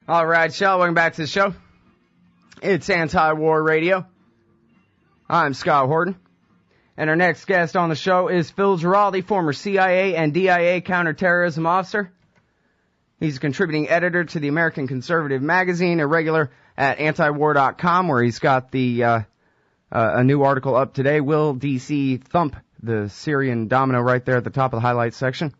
All right, y'all, welcome back to the show. It's Anti-War Radio. I'm Scott Horton. And our next guest on the show is Philip Giraldi, former CIA and DIA counterterrorism officer. He's a contributing editor to the American Conservative magazine, a regular at antiwar.com, where he's got the a new article up today, Will DC Thump the Syrian Domino, right there at the top of the highlights section.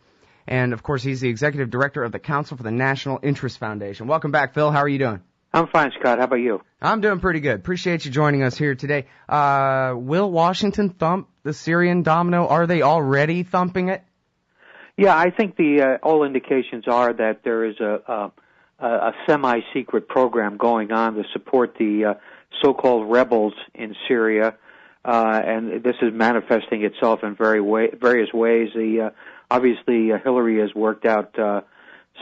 And, of course, he's the executive director of the Council for the National Interest Foundation. Welcome back, Phil. How are you doing? I'm fine, Scott. How about you? I'm doing pretty good. Appreciate you joining us here today. Will Washington thump the Syrian Domino? Are they already thumping it? Yeah, I think all indications are that there is a semi-secret program going on to support the so-called rebels in Syria, and this is manifesting itself in various ways. Obviously, Hillary has worked out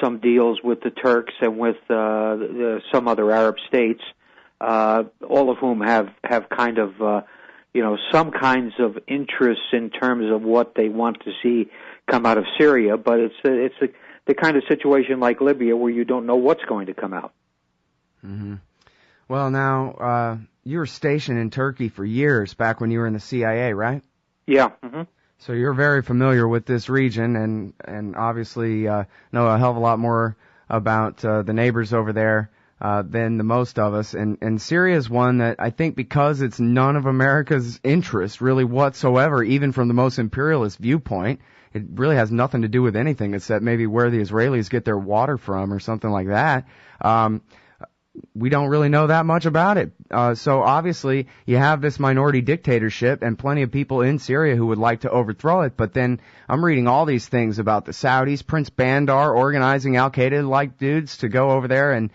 some deals with the Turks and with some other Arab states, all of whom have kind of some kinds of interests in terms of what they want to see come out of Syria. But it's the kind of situation like Libya where you don't know what's going to come out. Mm-hmm. Well, now you were stationed in Turkey for years back when you were in the CIA, right? Yeah. Mm-hmm. So you're very familiar with this region and obviously know a hell of a lot more about the neighbors over there than the most of us. And Syria is one that I think, because it's none of America's interest really whatsoever, even from the most imperialist viewpoint, it really has nothing to do with anything except maybe where the Israelis get their water from or something like that. We don't really know that much about it. So obviously you have this minority dictatorship and plenty of people in Syria who would like to overthrow it. But then I'm reading all these things about the Saudis, Prince Bandar organizing al-Qaeda-like dudes to go over there and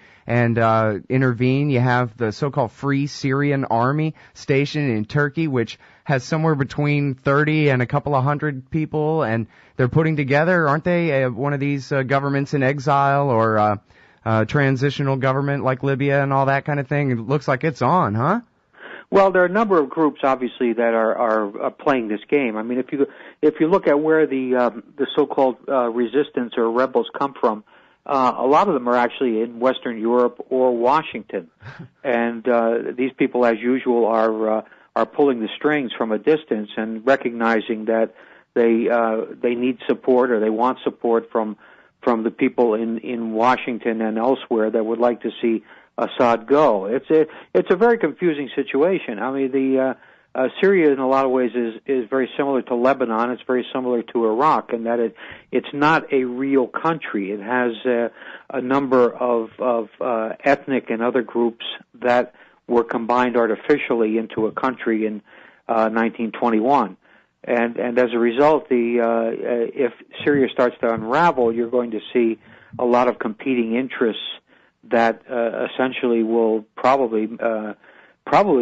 intervene. You have the so-called Free Syrian Army stationed in Turkey, which has somewhere between 30 and a couple of hundred people. And they're putting together, aren't they, one of these governments in exile or transitional government like Libya and all that kind of thing? It looks like it's on, huh? Well, there are a number of groups, obviously, that are playing this game. I mean, if you look at where the so-called resistance or rebels come from, a lot of them are actually in Western Europe or Washington, and these people, as usual, are pulling the strings from a distance and recognizing that they need support or they want support from the people in Washington and elsewhere that would like to see Assad go. It's a very confusing situation. I mean, Syria in a lot of ways is very similar to Lebanon. It's very similar to Iraq in that it's not a real country. It has a number of ethnic and other groups that were combined artificially into a country in 1921. And as a result, if Syria starts to unravel, you're going to see a lot of competing interests that essentially will probably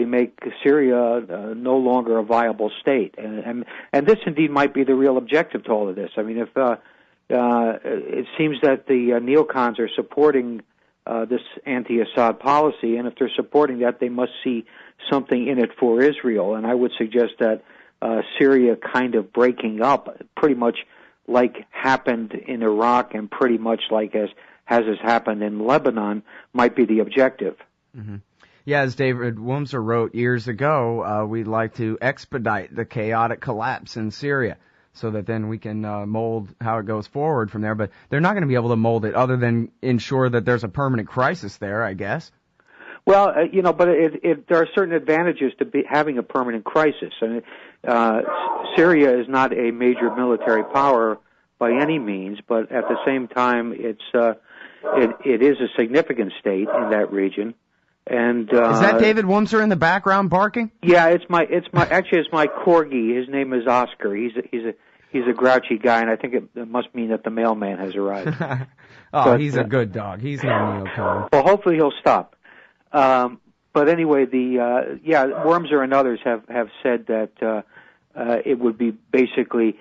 make Syria no longer a viable state. And this indeed might be the real objective to all of this. I mean, if it seems that the neocons are supporting this anti-Assad policy, and if they're supporting that, they must see something in it for Israel. And I would suggest that Syria kind of breaking up, pretty much like happened in Iraq and pretty much like has happened in Lebanon, might be the objective. Mm-hmm. Yeah, as David Wurmser wrote years ago, we'd like to expedite the chaotic collapse in Syria so that then we can mold how it goes forward from there. But they're not going to be able to mold it other than ensure that there's a permanent crisis there, I guess. Well, but there are certain advantages to having a permanent crisis. And Syria is not a major military power by any means, but at the same time, it is a significant state in that region. And is that David Wurmser in the background barking? Yeah, it's my corgi. His name is Oscar. He's a grouchy guy, and I think it must mean that the mailman has arrived. He's a good dog. He's no neocon. Well, hopefully he'll stop. But anyway, Wurmser and others have said that it would be basically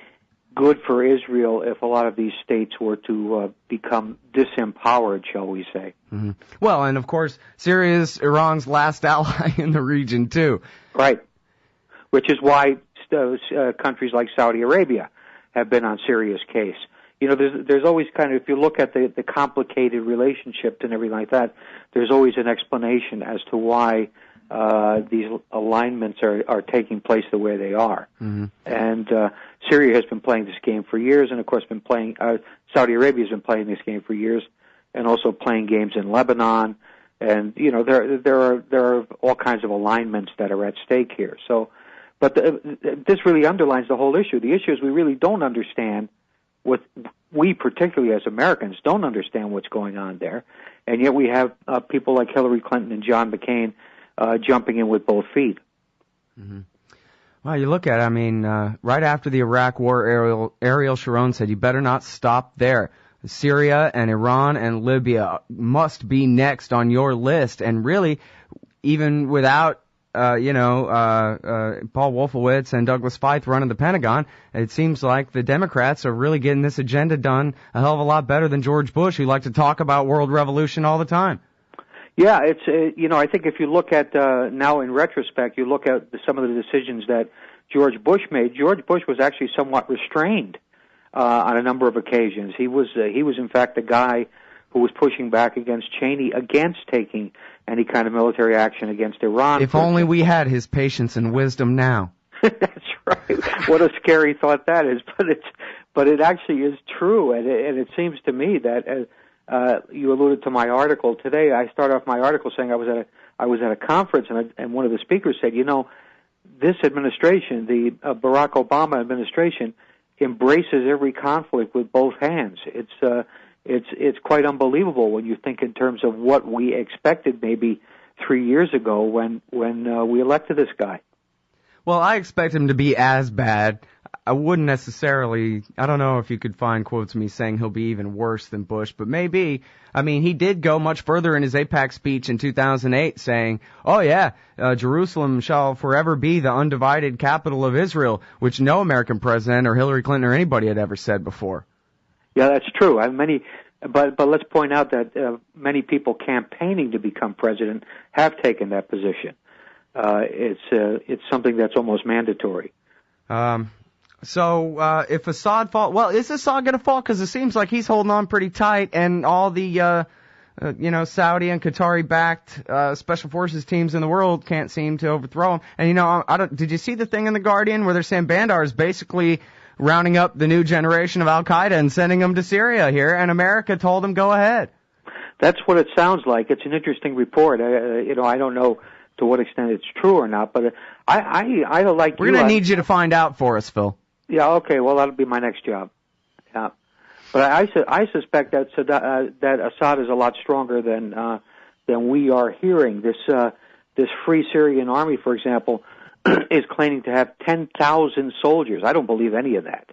good for Israel if a lot of these states were to become disempowered, shall we say. Mm-hmm. Well, and of course, Syria is Iran's last ally in the region, too. Right. Which is why countries like Saudi Arabia have been on Syria's case. there's always kind of, if you look at the complicated relationships and everything like that, there's always an explanation as to why these alignments are taking place the way they are. Mm-hmm. And Syria has been playing this game for years, and of course Saudi Arabia has been playing this game for years, and also playing games in Lebanon. And there are all kinds of alignments that are at stake here. So, but this really underlines the whole issue. The issue is we really don't understand what we, particularly as Americans, don't understand what's going on there, and yet we have people like Hillary Clinton and John McCain jumping in with both feet. Mm-hmm. Well, you look at it, I mean, right after the Iraq War, Ariel Sharon said, you better not stop there. Syria and Iran and Libya must be next on your list. And really, even without, Paul Wolfowitz and Douglas Feith running the Pentagon, it seems like the Democrats are really getting this agenda done a hell of a lot better than George Bush, who liked to talk about world revolution all the time. Yeah, it's I think if you look at now in retrospect, you look at some of the decisions that George Bush made. George Bush was actually somewhat restrained on a number of occasions. He was in fact the guy who was pushing back against Cheney against taking any kind of military action against Iran. If only we had his patience and wisdom now. That's right. What a scary thought that is, but it actually is true, and it seems to me that. You alluded to my article today. I started off my article saying I was at a conference, and one of the speakers said, this administration, the Barack Obama administration, embraces every conflict with both hands. It's quite unbelievable when you think in terms of what we expected maybe 3 years ago when we elected this guy. Well, I expect him to be as bad. I wouldn't necessarily, I don't know if you could find quotes of me saying he'll be even worse than Bush, but maybe. I mean, he did go much further in his AIPAC speech in 2008 saying, Jerusalem shall forever be the undivided capital of Israel, which no American president or Hillary Clinton or anybody had ever said before. Yeah, that's true. But let's point out that many people campaigning to become president have taken that position. It's something that's almost mandatory. So if Assad is Assad going to fall? Because it seems like he's holding on pretty tight, and all the Saudi and Qatari-backed special forces teams in the world can't seem to overthrow him. And did you see the thing in the Guardian where they're saying Bandar is basically rounding up the new generation of al-Qaeda and sending them to Syria here, and America told him go ahead? That's what it sounds like. It's an interesting report. I don't know to what extent it's true or not, but I like. We're going to need you to find out for us, Phil. Yeah, okay. Well, that'll be my next job. Yeah, but I suspect that Assad is a lot stronger than we are hearing. This Free Syrian Army, for example, is claiming to have 10,000 soldiers. I don't believe any of that.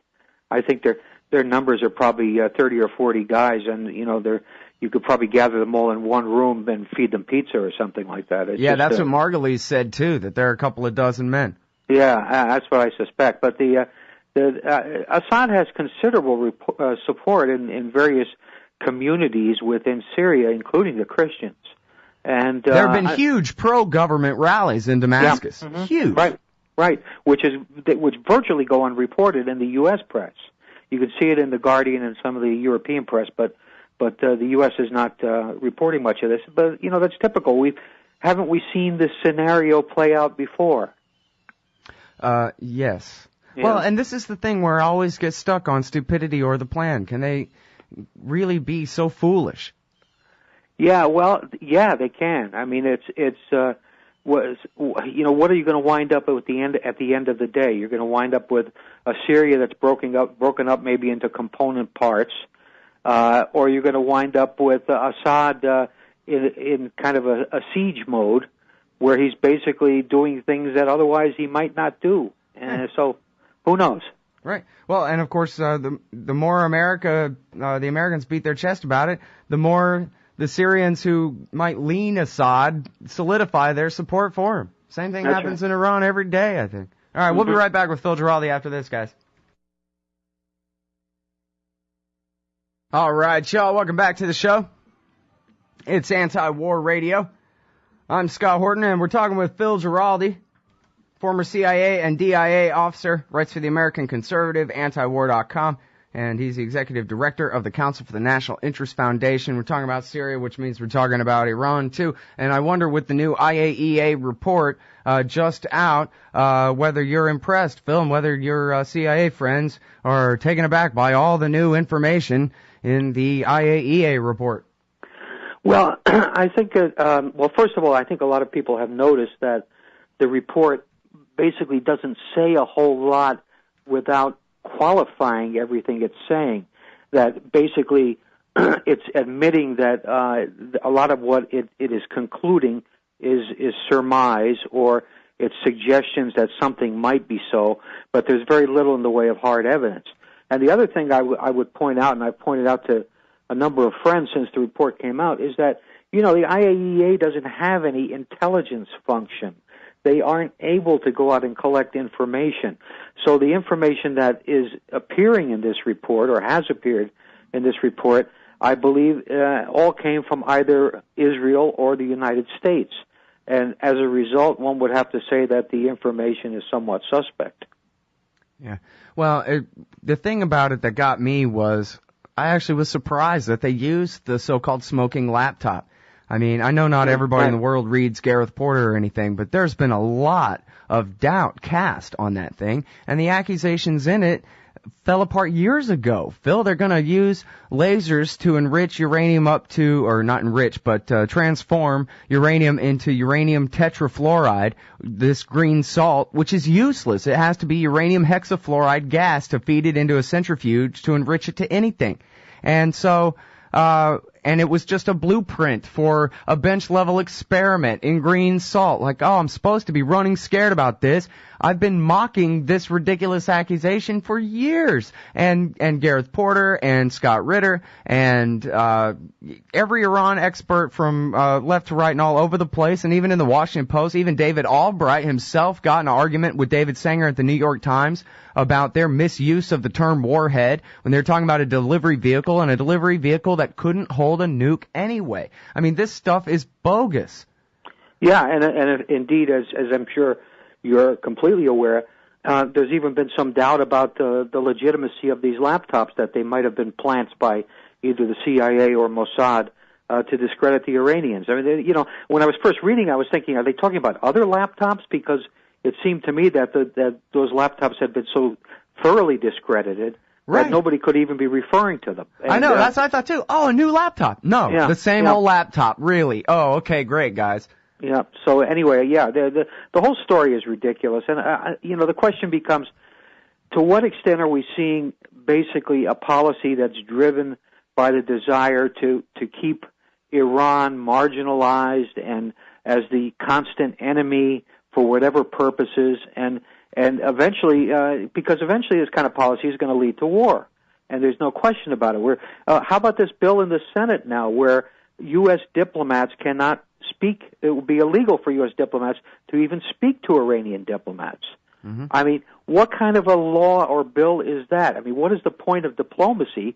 I think their numbers are probably 30 or 40 guys, and you could probably gather them all in one room and feed them pizza or something like that. That's what Margulies said too, that there are a couple of dozen men. Yeah, that's what I suspect. But Assad has considerable support in various communities within Syria, including the Christians. And there have been huge pro-government rallies in Damascus. Yeah, mm-hmm. Huge. Right. Which virtually go unreported in the U.S. press. You can see it in the Guardian and some of the European press, but the U.S. is not reporting much of this. But that's typical. Haven't we seen this scenario play out before? Yes. Yeah. Well, and this is the thing where I always get stuck on stupidity or the plan. Can they really be so foolish? Yeah, well, yeah, they can. I mean, what are you going to wind up at the end of the day? You're going to wind up with a Syria that's broken up maybe into component parts, or you're going to wind up with Assad in kind of a siege mode, where he's basically doing things that otherwise he might not do. And so, who knows? Right. Well, and of course, the more the Americans beat their chest about it, the more the Syrians who might lean Assad solidify their support for him. Same thing happens in Iran every day, I think. All right, we'll be right back with Phil Giraldi after this, guys. All right, y'all, welcome back to the show. It's Anti-War Radio. I'm Scott Horton, and we're talking with Phil Giraldi, former CIA and DIA officer, writes for the American Conservative, antiwar.com. and he's the executive director of the Council for the National Interest Foundation. We're talking about Syria, which means we're talking about Iran, too. And I wonder, with the new IAEA report just out, whether you're impressed, Phil, and whether your CIA friends are taken aback by all the new information in the IAEA report. Well, I think, first of all, I think a lot of people have noticed that the report basically doesn't say a whole lot without qualifying everything it's saying. That basically it's admitting that a lot of what it is concluding is surmise, or it's suggestions that something might be so, but there's very little in the way of hard evidence. And the other thing I would point out, and I've pointed out to a number of friends since the report came out, is that, the IAEA doesn't have any intelligence function. They aren't able to go out and collect information. So the information that is appearing in this report, or has appeared in this report, I believe all came from either Israel or the United States. And as a result, one would have to say that the information is somewhat suspect. Yeah. Well, the thing about it that got me was I actually was surprised that they used the so-called smoking laptop. I mean, I know not everybody in the world reads Gareth Porter or anything, but there's been a lot of doubt cast on that thing, and the accusations in it fell apart years ago. Phil, they're going to use lasers to enrich uranium up to, or not enrich, but transform uranium into uranium tetrafluoride, this green salt, which is useless. It has to be uranium hexafluoride gas to feed it into a centrifuge to enrich it to anything. And so, and it was just a blueprint for a bench-level experiment in green salt. Like, I'm supposed to be running scared about this. I've been mocking this ridiculous accusation for years. And Gareth Porter and Scott Ritter and every Iran expert from left to right and all over the place, and even in the Washington Post, even David Albright himself got in an argument with David Sanger at the New York Times about their misuse of the term warhead when they're talking about a delivery vehicle, and a delivery vehicle that couldn't hold a nuke anyway. I mean, this stuff is bogus. Yeah, and indeed, as I'm sure you're completely aware, there's even been some doubt about the legitimacy of these laptops, that they might have been plants by either the CIA or Mossad to discredit the Iranians. I mean, when I was first reading, I was thinking, are they talking about other laptops? Because it seemed to me that those laptops had been so thoroughly discredited that nobody could even be referring to them. And, I know, that's what I thought too. Oh, a new laptop. No, the same old laptop, really. Oh, okay, great, guys. Yeah, so anyway, the whole story is ridiculous. And, the question becomes, to what extent are we seeing basically a policy that's driven by the desire to keep Iran marginalized and as the constant enemy for whatever purposes, and eventually, because eventually this kind of policy is going to lead to war, and there's no question about it. How about this bill in the Senate now, where U.S. diplomats cannot speak? It will be illegal for U.S. diplomats to even speak to Iranian diplomats. Mm-hmm. I mean, what kind of a law or bill is that? I mean, what is the point of diplomacy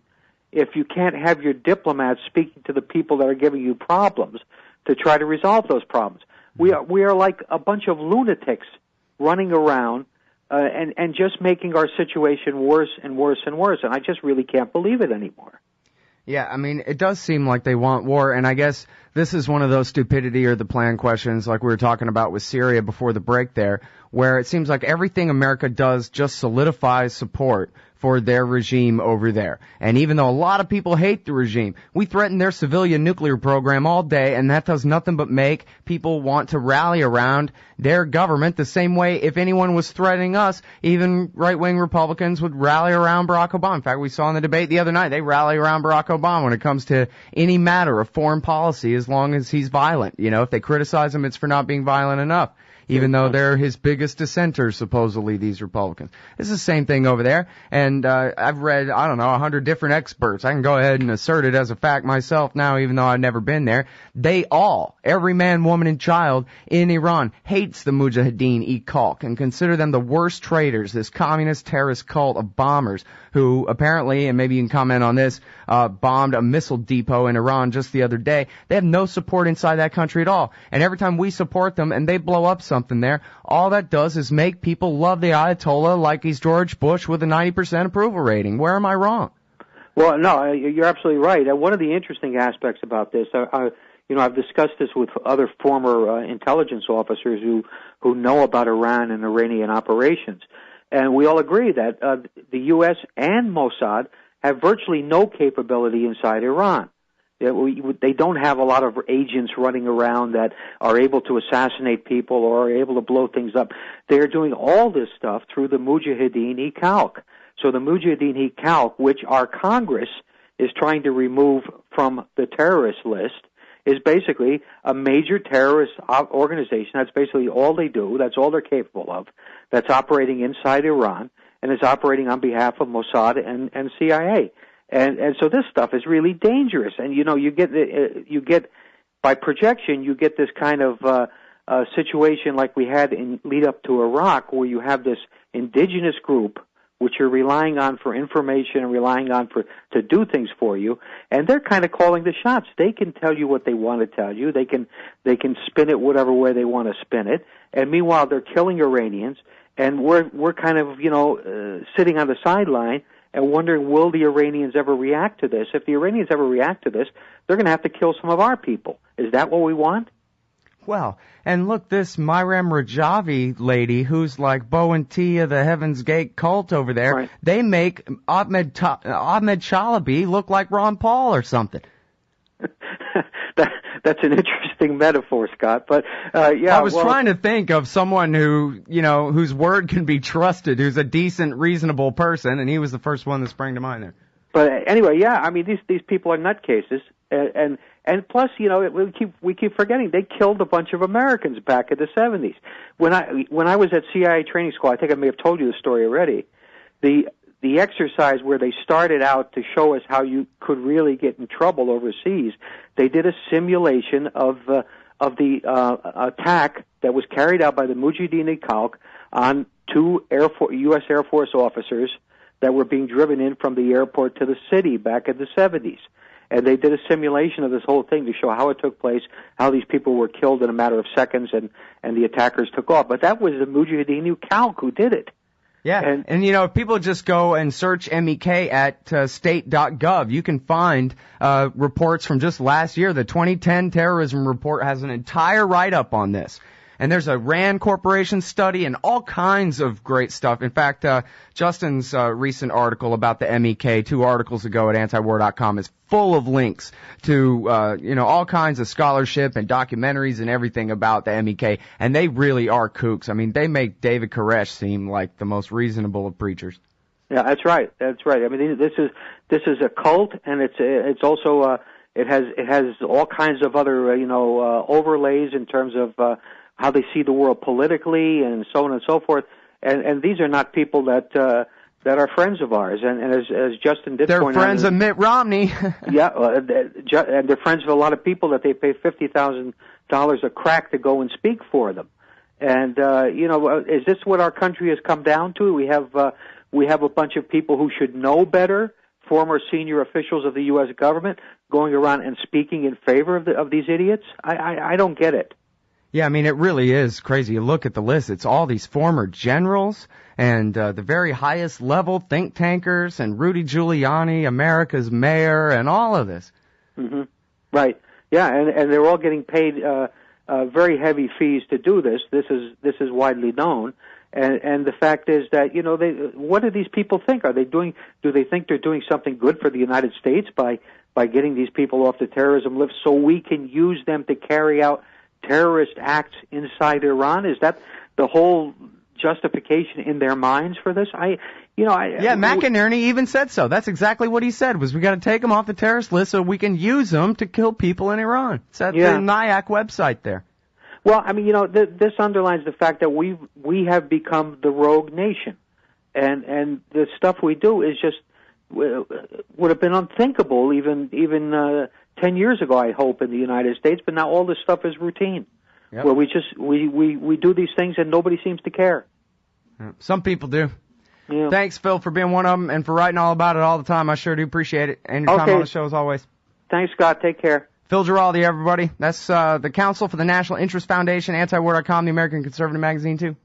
if you can't have your diplomats speaking to the people that are giving you problems to try to resolve those problems? We are like a bunch of lunatics running around and just making our situation worse and worse and worse. And I just really can't believe it anymore. Yeah, I mean, it does seem like they want war, and I guess this is one of those stupidity or the plan questions like we were talking about with Syria before the break there, where it seems like everything America does just solidifies support for their regime over there. And even though a lot of people hate the regime, we threaten their civilian nuclear program all day, and that does nothing but make people want to rally around their government the same way if anyone was threatening us, even right-wing Republicans would rally around Barack Obama. In fact, we saw in the debate the other night, they rally around Barack Obama when it comes to any matter of foreign policy as long as he's violent. If they criticize him, it's for not being violent enough. Even though they're his biggest dissenters, supposedly, these Republicans. It's the same thing over there, and I've read, 100 different experts. I can go ahead and assert it as a fact myself now, even though I've never been there. They all, every man, woman, and child in Iran, hates the Mujahideen-e-Khalq and consider them the worst traitors, this communist terrorist cult of bombers who apparently, and maybe you can comment on this, bombed a missile depot in Iran just the other day. They have no support inside that country at all, and every time we support them and they blow up something there. All that does is make people love the Ayatollah like he's George Bush with a 90% approval rating. Where am I wrong? Well, no, you're absolutely right. One of the interesting aspects about this, I've discussed this with other former intelligence officers who know about Iran and Iranian operations, and we all agree that the U.S. and Mossad have virtually no capability inside Iran. They don't have a lot of agents running around that are able to assassinate people or are able to blow things up. They're doing all this stuff through the Mujahideen-e-Khalq. So the Mujahideen-e-Khalq, which our Congress is trying to remove from the terrorist list, is basically a major terrorist organization. That's basically all they do. That's all they're capable of. That's operating inside Iran and is operating on behalf of Mossad and CIA. And so this stuff is really dangerous. And you get by projection, you get this kind of situation like we had in lead up to Iraq, where you have this indigenous group which you're relying on for information and relying on to do things for you, and they're kind of calling the shots. They can tell you what they want to tell you. They can spin it whatever way they want to spin it. And meanwhile, they're killing Iranians, and we're kind of sitting on the sideline and wondering, will the Iranians ever react to this? If the Iranians ever react to this, they're going to have to kill some of our people. Is that what we want? Well, and look, this Myram Rajavi lady, who's like Bo and T of the Heaven's Gate cult over there, right. They make Ahmed Chalabi look like Ron Paul or something. That's an interesting metaphor, Scott. But yeah, I was trying to think of someone who, whose word can be trusted, who's a decent, reasonable person, and he was the first one that sprang to mind there. But anyway, yeah, I mean, these people are nutcases, and plus, we keep forgetting they killed a bunch of Americans back in the 70s. When I was at CIA training school, I think I may have told you the story already. The exercise where they started out to show us how you could really get in trouble overseas, they did a simulation of the attack that was carried out by the Mujahideen-e-Khalq on two U.S. Air Force officers that were being driven in from the airport to the city back in the 70s. And they did a simulation of this whole thing to show how it took place, how these people were killed in a matter of seconds, and the attackers took off. But that was the Mujahideen-e-Khalq who did it. Yeah, and if people just go and search MEK at state.gov, you can find reports from just last year. The 2010 terrorism report has an entire write-up on this. And there's a RAND Corporation study and all kinds of great stuff. In fact, Justin's recent article about the MEK 2 articles ago at antiwar.com is full of links to, all kinds of scholarship and documentaries and everything about the MEK. And they really are kooks. I mean, they make David Koresh seem like the most reasonable of preachers. Yeah, that's right. That's right. I mean, this is a cult, and it's also it has all kinds of other overlays in terms of how they see the world politically and so on and so forth. And these are not people that are friends of ours. And as Justin did point out, they're friends of Mitt Romney. Yeah, and they're friends of a lot of people that they pay $50,000 a crack to go and speak for them. And is this what our country has come down to? We have a bunch of people who should know better, former senior officials of the U.S. government, going around and speaking in favor of these idiots. I don't get it. Yeah, I mean, it really is crazy. You look at the list, it's all these former generals and the very highest level think tankers and Rudy Giuliani, America's mayor, and all of this. Mm-hmm. Right. Yeah, and they're all getting paid very heavy fees to do this. This is widely known. And the fact is that, what do these people think? Do they think they're doing something good for the United States by getting these people off the terrorism list so we can use them to carry out terrorist acts inside Iran? Is that the whole justification in their minds for this? McInerney even said so. That's exactly what he said, was we got to take them off the terrorist list so we can use them to kill people in Iran. It's at the NIAC website there. Well, I mean, this underlines the fact that we have become the rogue nation, and the stuff we do is just would have been unthinkable even 10 years ago, I hope, in the United States, but now all this stuff is routine, where we do these things and nobody seems to care. Some people do. Yeah. Thanks, Phil, for being one of them and for writing all about it all the time. I sure do appreciate it. And your time on the show, as always. Thanks, Scott. Take care. Phil Giraldi, everybody. That's the Council for the National Interest Foundation, antiwar.com, the American Conservative Magazine, too.